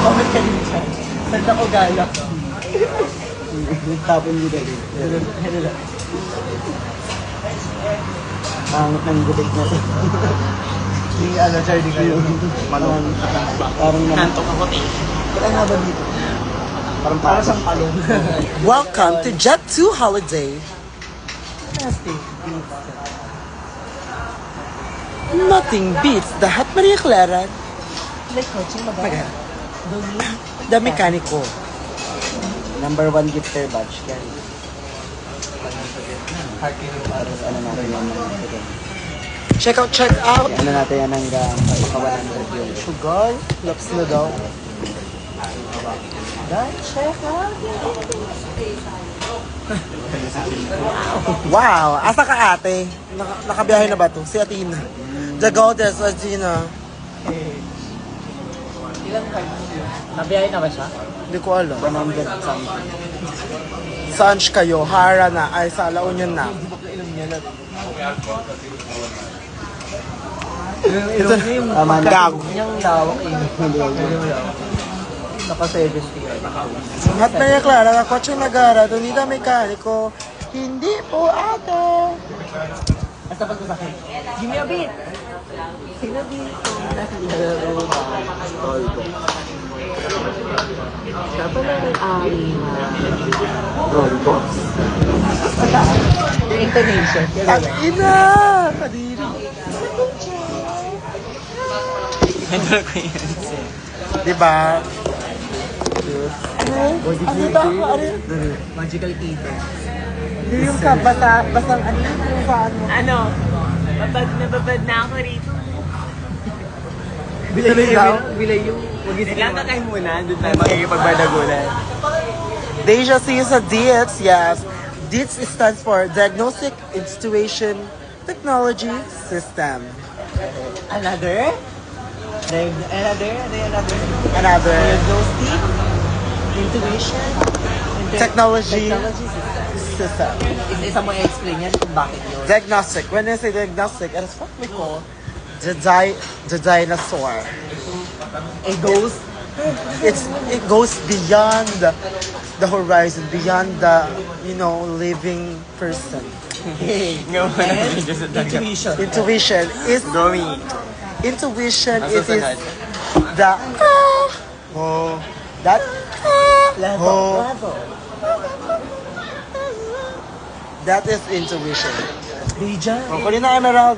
Comment ka din dyan. Saan ako gala? Tapon mo dali. Pangit ng gubig na ito. Di ano, Charlie kayo. Parang naman. Nantok ako, eh. Kaya nga ba dito? Parang Para siyang palong. Welcome to Jet 2 Holiday. Nasty. Nothing beats the Hot Maria Clara, Like coaching magawa. the Mecanico. number 1 gifter badge. Kaya para sa ano natin yan. Check out. Ano natin yan hanggang maka 100 yun. Sugar, laps na daw. Check out. Wow, asa ka ate? Nakabiyahe na ba to? Si Athena. The goddess, Athena. Ilang card? Nabiyahe na ba siya? Hindi ko alam. 100 something. Saan kayo? Hara na. Ay, sa La Union na. Hindi ba kailan niya na? Ito na yung gago. Yung lawak eh. Naka 70. Hot Maria Clara, kakotse nagara, Donita Mecanico. Hindi po ate. Basta pag sa akin, give me a beat! Sino dito? Siya pa lang ang yung intonation. Ang ina! Kadiri. Ito ko yun. Diba? Ano ba? Ano yun? Magical Eater. Hindi yung ka, basang ano yun? Kung saan mo? Ano? Nababad na ako rito. Bilay yung mag-isip. Kailangan kayo muna. Doon tayo makikipagbadagulan. Deja sees a DITS, yes. DITS stands for Diagnostic Intuition Technology System. Another? Another? Another Diagnostic? Intuition? technology Technology system. system. Isa mo i-explain yan kung bakit yun. Diagnostic. When I say diagnostic, it is what we call the dinosaur. It goes It goes beyond the horizon, beyond the living person. Ngayon mo na video sa dagat. intuition. Intuition is Gomi. intuition. Ang It is susunod. the that Level. Oh. Level. that is intuition. Deja. Oh, kunin na Emerald.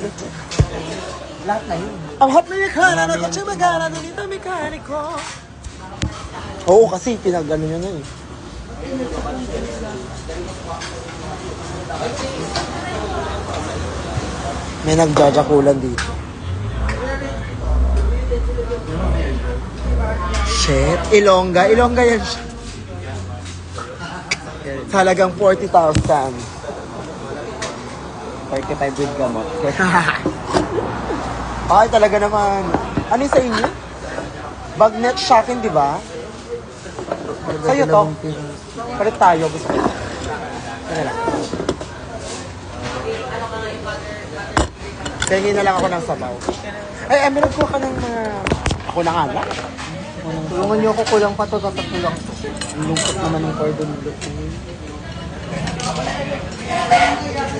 Lahat na yun. Ang hot na yakala na kotse magana dito mekaniko. Oo, kasi pinag-ano nyo na eh. May nagjajakulan dito. Shit, Ilongga yan siya. Talagang 40,000. 45 with gamot. Ay, talaga naman. Ano yung sa inyo? Bagnet shocking, di ba? Sa'yo to. Palit tayo. Gusto ko. Ano lang. Tingin na lang ako ng sabaw. Ay, meron ko ka ng mga... Ako na nga lang. Tulungan niyo ako, kulang pa to, kulang to. Ang lungkot naman ng cordon bleu.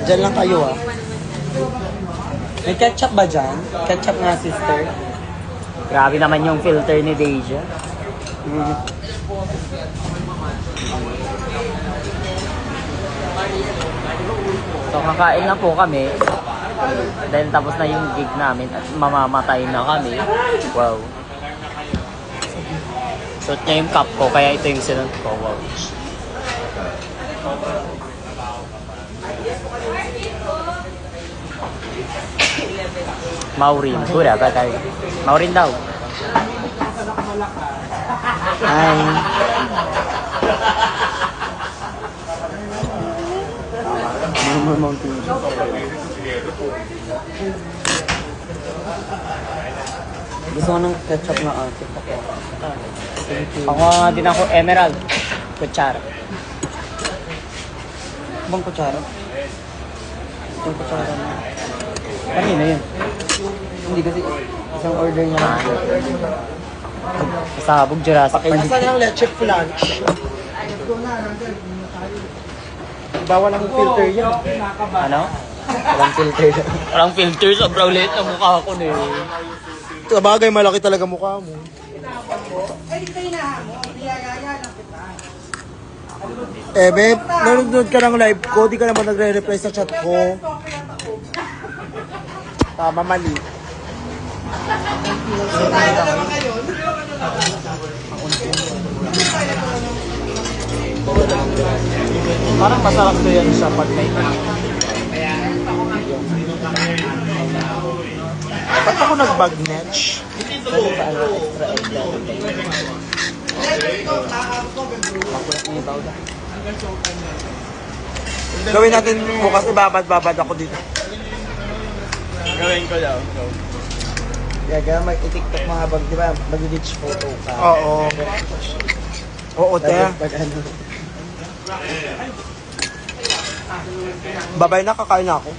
Diyan lang kayo ah. May ketchup ba dyan? Ketchup nga, sister. Grabe naman yung filter ni Deja. So kakain na po kami. Dahil tapos na yung gig namin at mamamatay na kami. Wow. Suot niya yung cup ko kaya ito yung sinunod ko. Wow. Maureen. Hura ba tayo? Maureen daw. Ay. Normal Mountain Dew. Gusto ko ng ketchup na ate. Ako din ako emerald. Kutsara. Bang kutsara? Itong kutsara na. Kanina yun. Hindi kasi isang order niya lang. Pasabog, Jurassic Park. Asan ang leche flanch? Bawal ang filter yan. Ano? Walang filter yan. Parang filter, sobrang liit na mukha ko na eh. Sa bagay, malaki talaga mukha mo. Eh, babe, nanonood ka ng live ko, di ka naman nagre-reply sa chat ko. Tama, mali. Parang masarap ko yan siya pag may Ba't ako nag-bagnetch? Gawin natin bukas, ibabad-babad ako dito. Gawin ko daw. Yeah, kaya mag-tiktok mga bag, di ba? Mag-ditch photo ka. Oo. Oo, te. Pag ano. Babay na, kakain na ako.